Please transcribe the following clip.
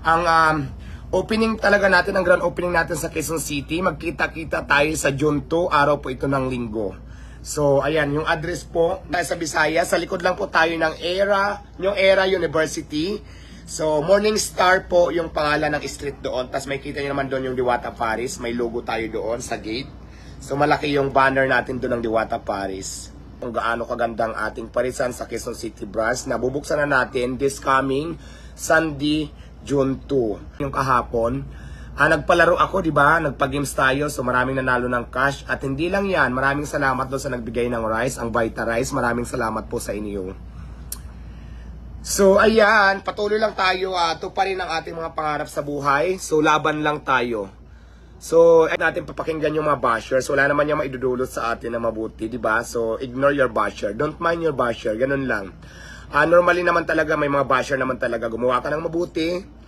Ang opening talaga natin, ang grand opening natin sa Quezon City. Magkita-kita tayo sa June 2, araw po ito ng linggo. So, ayan, yung address po, sa Visayas, sa likod lang po tayo ng yung Era University. So, Morning Star po yung pangalan ng street doon. Tapos may kita nyo naman doon yung Diwata Paris. May logo tayo doon sa gate. So, malaki yung banner natin doon ng Diwata Paris. Kung gaano kagandang ating parisan sa Quezon City branch. Nabubuksan na natin this coming Sunday, June 2. Yung kahapon, nagpalaro ako, di ba? Nagpa-games tayo, so maraming nanalo ng cash. At hindi lang yan, maraming salamat doon sa nagbigay ng rice, ang Vita Rice. Maraming salamat po sa inyo. So, ayan, patuloy lang tayo. Ito pa rin ang ating mga pangarap sa buhay. So, laban lang tayo. So, natin papakinggan yung mga bashers. Wala naman yung maidudulot sa atin na mabuti, di ba? So, ignore your basher. Don't mind your basher. Ganun lang. Normally naman talaga, may mga basher naman talaga. Gumawa ka ng mabuti.